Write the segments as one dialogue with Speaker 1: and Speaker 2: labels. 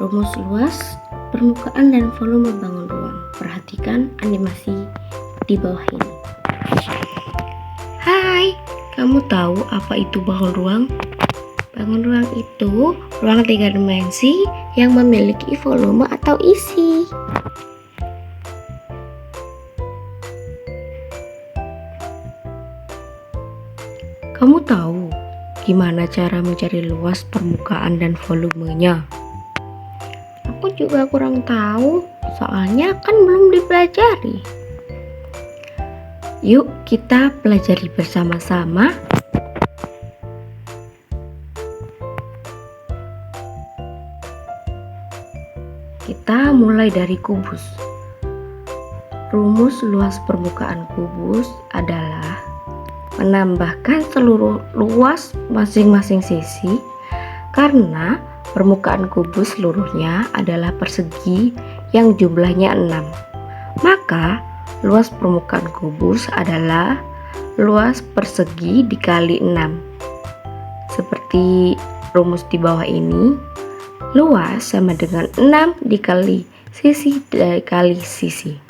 Speaker 1: Rumus luas, permukaan dan volume bangun ruang. Perhatikan animasi di bawah ini. Hai, kamu tahu apa itu bangun ruang? Bangun ruang itu ruang 3 dimensi yang memiliki volume atau isi. Kamu tahu gimana cara mencari luas, permukaan, dan volumenya? Aku juga kurang tahu, soalnya kan belum dipelajari. Yuk kita pelajari bersama-sama. Kita mulai dari kubus. Rumus luas permukaan kubus adalah menambahkan seluruh luas masing-masing sisi karena permukaan kubus seluruhnya adalah persegi yang jumlahnya 6. Maka luas permukaan kubus adalah luas persegi dikali 6. Seperti rumus di bawah ini, luas sama dengan 6 dikali sisi dikali sisi.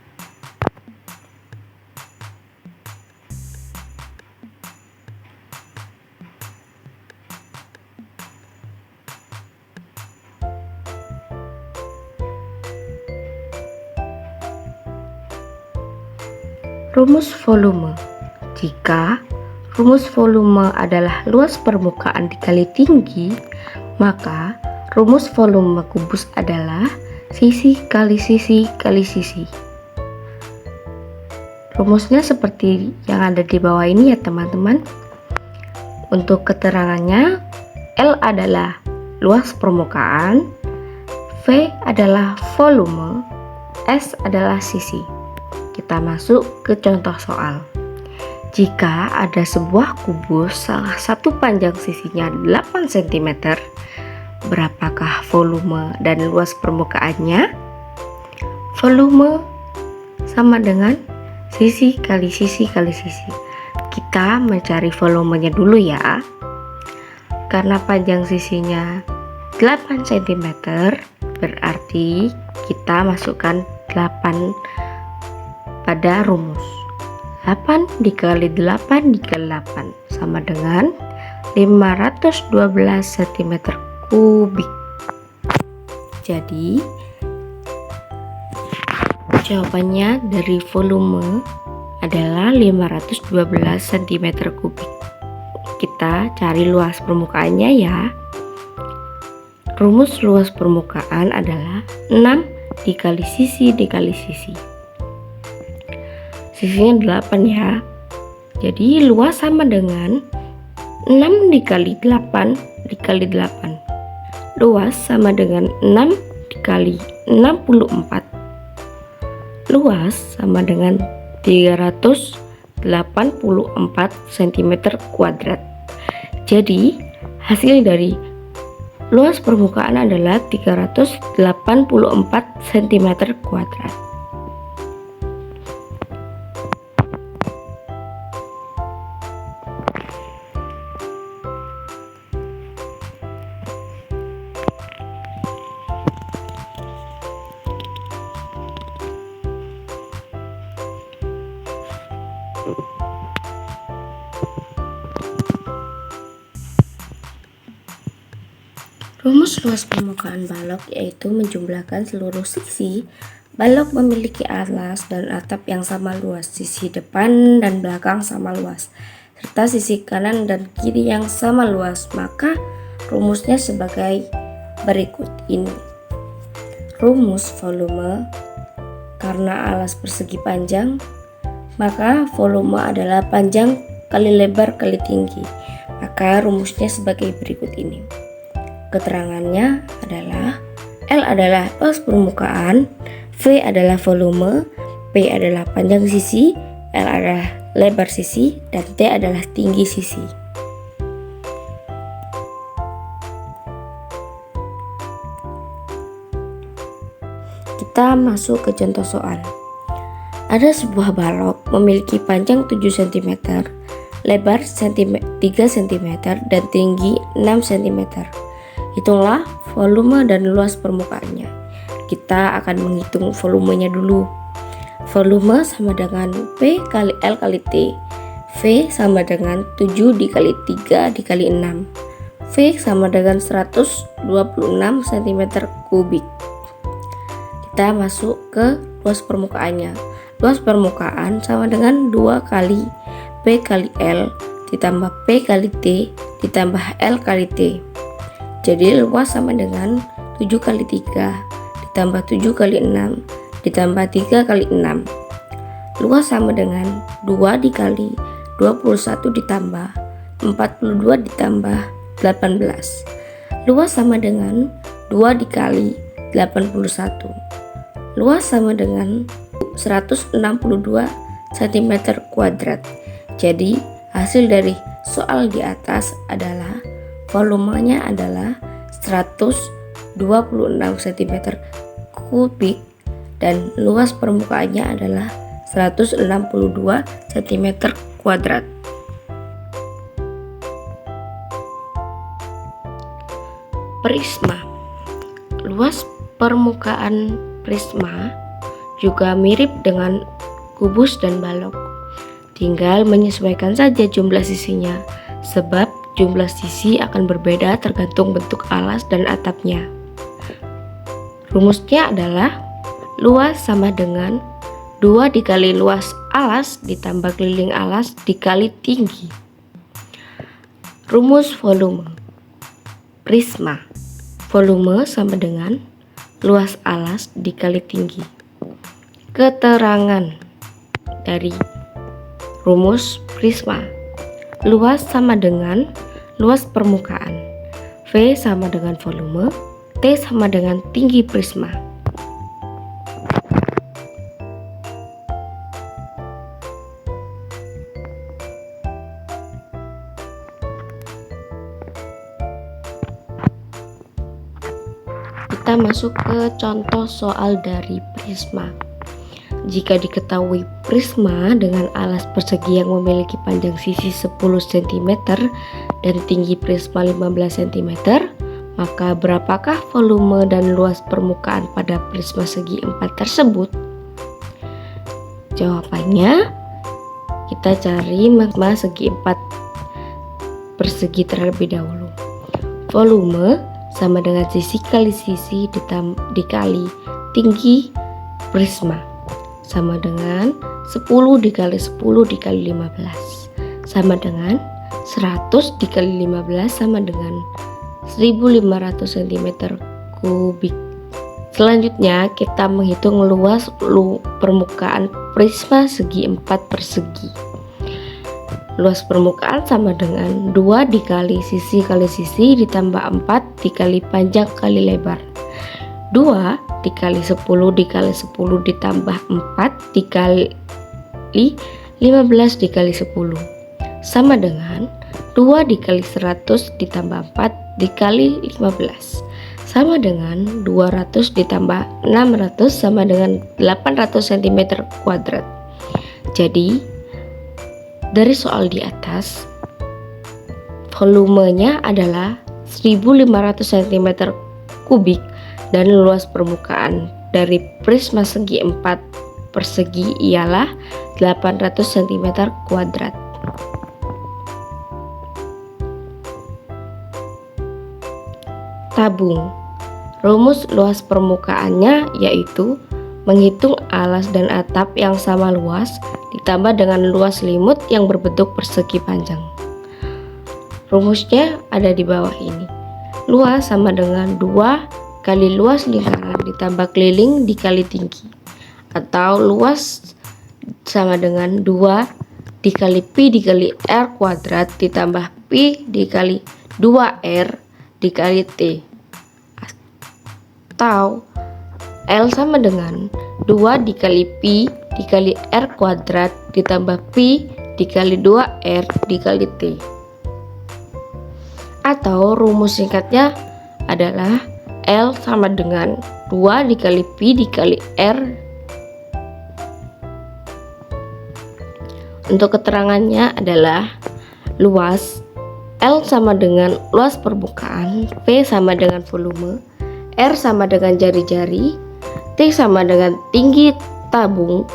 Speaker 1: Rumus volume. Jika rumus volume adalah luas permukaan dikali tinggi, maka rumus volume kubus adalah sisi kali sisi kali sisi. Rumusnya seperti yang ada di bawah ini ya teman-teman. Untuk keterangannya, L adalah luas permukaan, V adalah volume, S adalah sisi. Kita masuk ke contoh soal. Jika ada sebuah kubus salah satu panjang sisinya 8 cm, berapakah volume dan luas permukaannya? Volume sama dengan sisi kali sisi kali sisi. Kita mencari volumenya dulu ya. Karena panjang sisinya 8 cm, berarti kita masukkan 8 pada rumus. 8 dikali 8 dikali 8 sama dengan 512 cm kubik. Jadi jawabannya dari volume adalah 512 cm kubik. Kita cari luas permukaannya ya. Rumus luas permukaan adalah 6 dikali sisi dikali sisi. Sisinya 8 ya. Jadi luas sama dengan 6 dikali 8 dikali 8. Luas sama dengan 6 dikali 64. Luas sama dengan 384 cm kuadrat. Jadi hasil dari luas permukaan adalah 384 cm kuadrat. Rumus luas permukaan balok yaitu menjumlahkan seluruh sisi balok memiliki alas dan atap yang sama luas, sisi depan dan belakang sama luas, serta sisi kanan dan kiri yang sama luas. Maka rumusnya sebagai berikut ini. Rumus volume, karena alas persegi panjang, maka volume adalah panjang kali lebar kali tinggi. Maka rumusnya sebagai berikut ini. Keterangannya adalah L adalah luas permukaan, V adalah volume, P adalah panjang sisi, L adalah lebar sisi, dan T adalah tinggi sisi. Kita masuk ke contoh soal. Ada sebuah balok memiliki panjang 7 cm, lebar 3 cm, dan tinggi 6 cm. Hitunglah volume dan luas permukaannya. Kita akan menghitung volumenya dulu. Volume sama dengan P kali L kali T. V sama dengan 7 dikali 3 dikali 6. V sama dengan 126 cm3. Kita masuk ke luas permukaannya. Luas permukaan sama dengan 2 kali P kali L ditambah P kali T ditambah L kali T. Jadi luas sama dengan 7 kali 3 ditambah 7 kali 6 ditambah 3 kali 6. Luas sama dengan 2 dikali 21 ditambah 42 ditambah 18. Luas sama dengan 2 dikali 81. Luas sama dengan 162 cm². Jadi hasil dari soal di atas adalah volumenya adalah 126 cm3 dan luas permukaannya adalah 162 cm². Prisma. Luas permukaan prisma juga mirip dengan kubus dan balok. Tinggal menyesuaikan saja jumlah sisinya, sebab jumlah sisi akan berbeda tergantung bentuk alas dan atapnya. Rumusnya adalah luas sama dengan 2 dikali luas alas ditambah keliling alas dikali tinggi. Rumus volume prisma. Volume sama dengan luas alas dikali tinggi. Keterangan dari rumus prisma. Luas sama dengan luas permukaan. V sama dengan volume. T sama dengan tinggi prisma. Kita masuk ke contoh soal dari prisma. Jika diketahui prisma dengan alas persegi yang memiliki panjang sisi 10 cm dan tinggi prisma 15 cm, maka berapakah volume dan luas permukaan pada prisma segi 4 tersebut? Jawabannya, kita cari prisma segi 4 persegi terlebih dahulu. Volume sama dengan sisi kali sisi dikali tinggi prisma sama dengan 10 dikali 10 dikali 15 sama dengan 100 dikali 15 sama dengan 1500 cm3. Selanjutnya kita menghitung luas permukaan prisma segi 4 persegi. Luas permukaan sama dengan 2 dikali sisi ditambah 4 dikali panjang kali lebar. 2 dikali 10 dikali 10 ditambah 4 dikali 15 dikali 10 sama dengan 2 dikali 100 ditambah 4 dikali 15 sama dengan 200 ditambah 600 sama dengan 800 cm². Jadi dari soal di atas, volumenya adalah 1500 cm3 dan luas permukaan dari prisma segi 4 persegi ialah 800 cm². Tabung. Rumus luas permukaannya yaitu menghitung alas dan atap yang sama luas ditambah dengan luas limut yang berbentuk persegi panjang. Rumusnya ada di bawah ini. Luas sama dengan 2 kali luas lingkaran ditambah keliling dikali tinggi, atau luas sama dengan 2 dikali pi dikali r kuadrat ditambah pi dikali 2r dikali t, atau L sama dengan 2 dikali pi dikali r kuadrat ditambah pi dikali 2r dikali t. Atau rumus singkatnya adalah L sama dengan 2 dikali pi dikali r. Untuk keterangannya adalah luas L sama dengan luas permukaan, V sama dengan volume, R sama dengan jari-jari, T sama dengan tinggi tabung,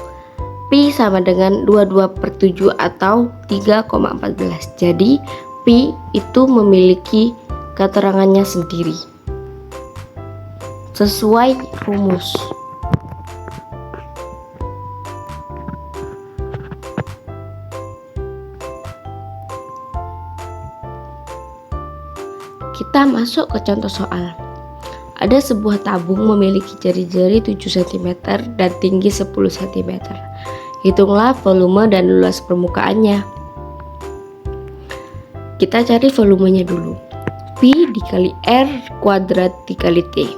Speaker 1: Pi sama dengan 22/7 atau 3,14. Jadi Pi itu memiliki keterangannya sendiri sesuai rumus. Kita masuk ke contoh soal. Ada sebuah tabung memiliki jari-jari 7 cm dan tinggi 10 cm. Hitunglah volume dan luas permukaannya. Kita cari volumenya dulu. Pi dikali R kuadrat dikali T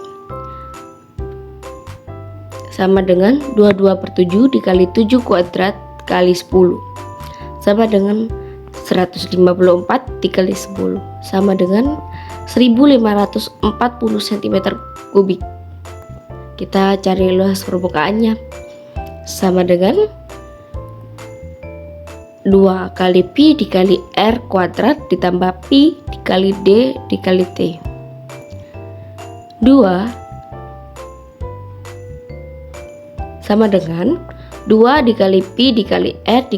Speaker 1: sama dengan 22/7 dikali 7 kuadrat kali 10 sama dengan 154 dikali 10 sama dengan 1540 cm kubik. Kita cari luas permukaannya sama dengan 2 kali Pi dikali R kuadrat ditambah Pi dikali D dikali T. 2 sama dengan 2 dikali Pi dikali R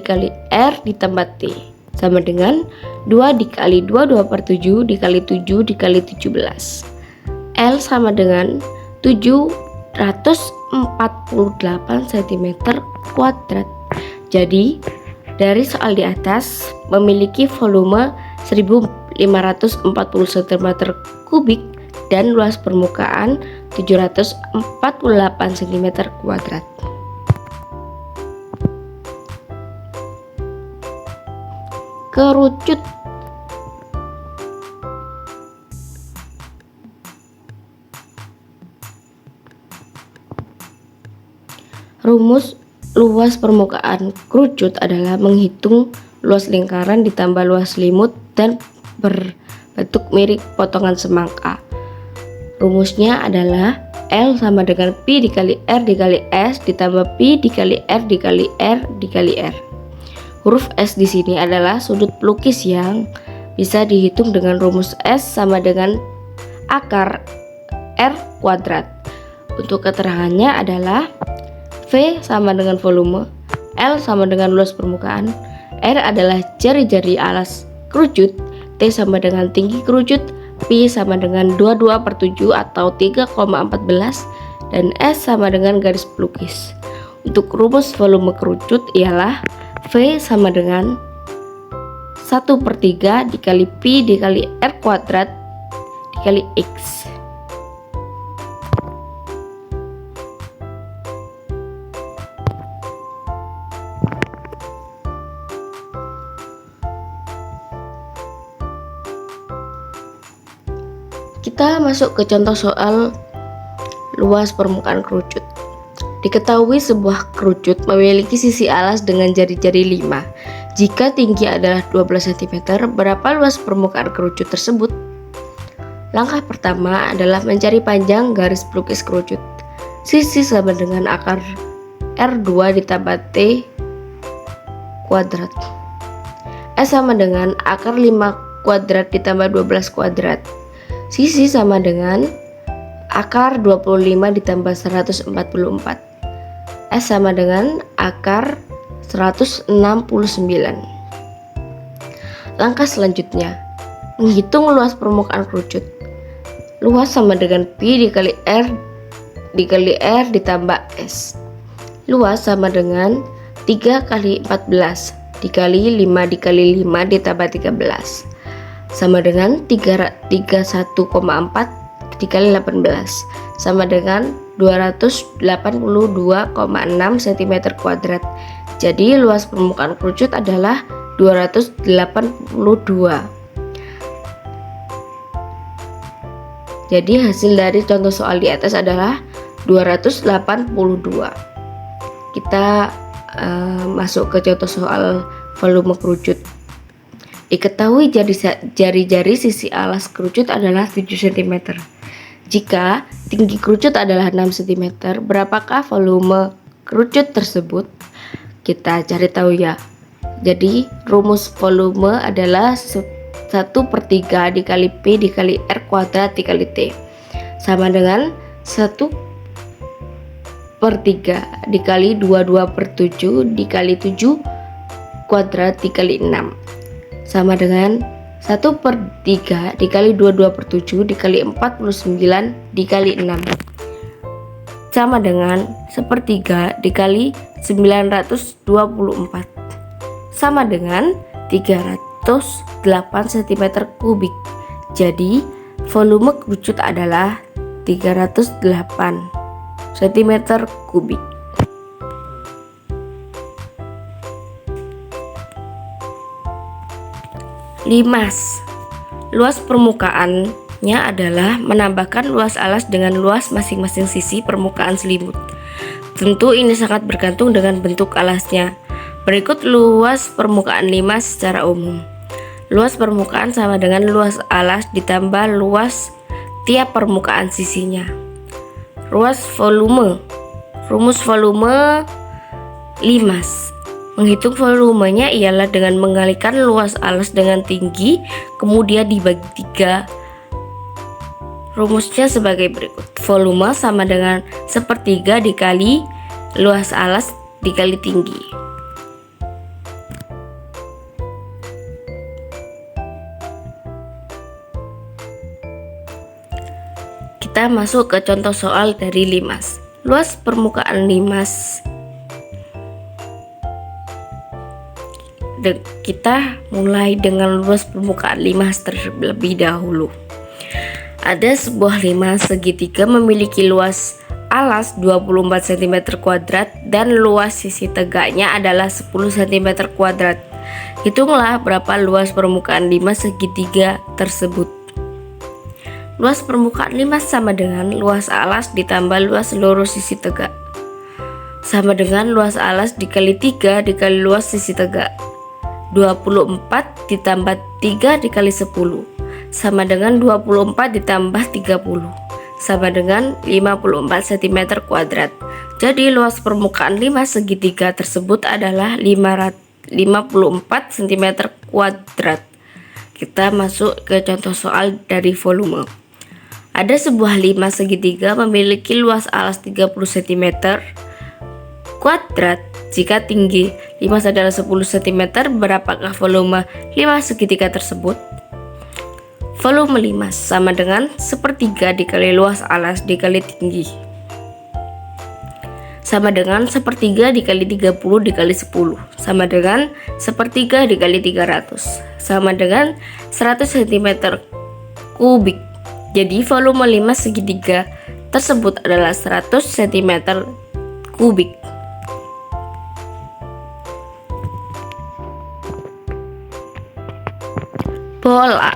Speaker 1: ditambah T sama dengan 2 dikali 22/7 dikali 7 dikali 17. L sama dengan 748 cm kuadrat. Jadi dari soal di atas memiliki volume 1540 cm kubik dan luas permukaan 748 cm kuadrat. Kerucut. Rumus luas permukaan kerucut adalah menghitung luas lingkaran ditambah luas selimut dan berbentuk mirip potongan semangka. Rumusnya adalah L sama dengan Pi dikali R dikali S ditambah Pi dikali R dikali R dikali R. Huruf S di sini adalah sudut pelukis yang bisa dihitung dengan rumus S sama dengan akar R kuadrat. Untuk keterangannya adalah V sama dengan volume, L sama dengan luas permukaan, R adalah jari-jari alas kerucut, T sama dengan tinggi kerucut, Pi sama dengan 22/7 atau 3,14 dan S sama dengan garis pelukis. Untuk rumus volume kerucut ialah V sama dengan 1/3 dikali Pi dikali R kuadrat dikali X. Kita masuk ke contoh soal luas permukaan kerucut. Diketahui sebuah kerucut memiliki sisi alas dengan jari-jari 5. Jika tinggi adalah 12 cm, berapa luas permukaan kerucut tersebut? Langkah pertama adalah mencari panjang garis pelukis kerucut. Sisi sama dengan akar R2 ditambah T kuadrat. S sama dengan akar 5 kuadrat ditambah 12 kuadrat. Sisi sama dengan akar 25 ditambah 144. S sama dengan akar 169. Langkah selanjutnya, menghitung luas permukaan kerucut. Luas sama dengan Pi dikali R ditambah S. Luas sama dengan 3 kali 14 dikali 5 dikali 5 ditambah 13 sama dengan 31,4 dikali 18 sama dengan 282,6 cm kuadrat. Jadi luas permukaan kerucut adalah 282. Jadi hasil dari contoh soal di atas adalah 282. Kita masuk ke contoh soal volume kerucut. Diketahui jari-jari sisi alas kerucut adalah 7 cm. Jika tinggi kerucut adalah 6 cm, berapakah volume kerucut tersebut? Kita cari tahu ya. Jadi rumus volume adalah 1/3 dikali P dikali R kuadrat dikali T sama dengan 1/3 dikali 22/7 dikali 7 kuadrat dikali 6 sama dengan 1/3 dikali 22/7 dikali 49 dikali 6 sama dengan 1/3 dikali 924 sama dengan 308 cm kubik. Jadi volume kerucut adalah 308 cm kubik. Limas. Luas permukaannya adalah menambahkan luas alas dengan luas masing-masing sisi permukaan selimut. Tentu ini sangat bergantung dengan bentuk alasnya. Berikut luas permukaan limas secara umum. Luas permukaan sama dengan luas alas ditambah luas tiap permukaan sisinya. Rumus volume limas. Menghitung volumenya ialah dengan mengalikan luas alas dengan tinggi, kemudian dibagi 3. Rumusnya sebagai berikut. Volume sama dengan 1/3 dikali luas alas dikali tinggi. Kita masuk ke contoh soal dari limas. Luas permukaan limas. Kita mulai dengan luas permukaan limas terlebih dahulu. Ada sebuah limas segitiga memiliki luas alas 24 cm kuadrat dan luas sisi tegaknya adalah 10 cm kuadrat. Hitunglah berapa luas permukaan limas segitiga tersebut. Luas permukaan limas sama dengan luas alas ditambah luas seluruh sisi tegak, sama dengan luas alas dikali 3 dikali luas sisi tegak. 24 ditambah 3 dikali 10 sama dengan 24 ditambah 30 sama dengan 54 cm kuadrat. Jadi luas permukaan limas segitiga tersebut adalah 54 cm kuadrat. Kita masuk ke contoh soal dari volume. Ada sebuah limas segitiga memiliki luas alas 30 cm kuadrat. Jika tinggi limas adalah 10 cm, berapakah volume limas segitiga tersebut? Volume limas sama dengan 1/3 dikali luas alas dikali tinggi, sama dengan 1/3 dikali 30 dikali 10, sama dengan 1/3 dikali 300, sama dengan 100 cm kubik. Jadi volume limas segitiga tersebut adalah 100 cm kubik. Bola.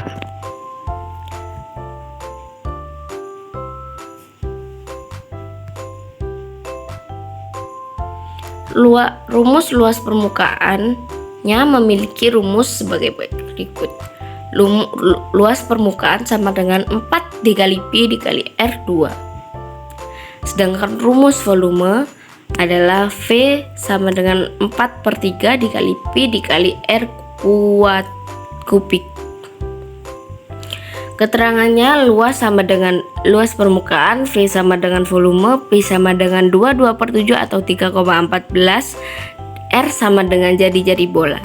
Speaker 1: Rumus luas permukaannya memiliki rumus sebagai berikut. Luas permukaan sama dengan 4 dikali Pi dikali R2. Sedangkan rumus volume adalah V sama dengan 4/3 dikali Pi dikali R kubik. Keterangannya luas sama dengan luas permukaan, V sama dengan volume, Pi sama dengan 22/7 atau 3,14, R sama dengan jari-jari bola.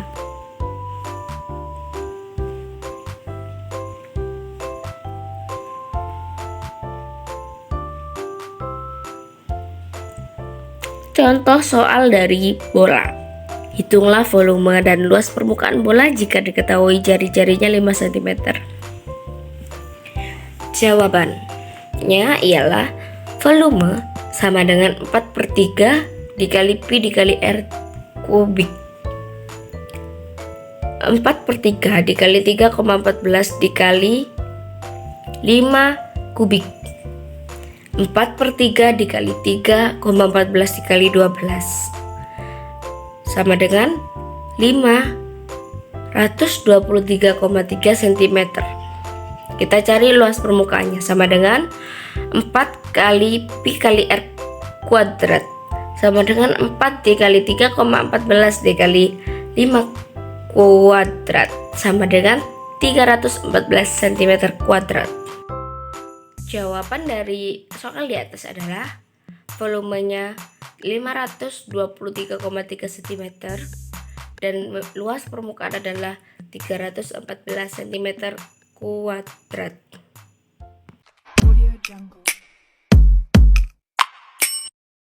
Speaker 1: Contoh soal dari bola. Hitunglah volume dan luas permukaan bola jika diketahui jari-jarinya 5 cm. Jawabannya ialah volume sama dengan 4/3 dikali Pi dikali R kubik. 4/3 dikali 3,14 dikali 5 kubik. 4/3 dikali 3,14 dikali 12 sama dengan 523,3 cm. Kita cari luas permukaannya sama dengan 4 kali Pi kali R kuadrat sama dengan 4 dikali 3,14 dikali 5 kuadrat sama dengan 314 cm kuadrat. Jawaban dari soal di atas adalah volumenya 523,3 cm dan luas permukaan adalah 314 cm kuadrat.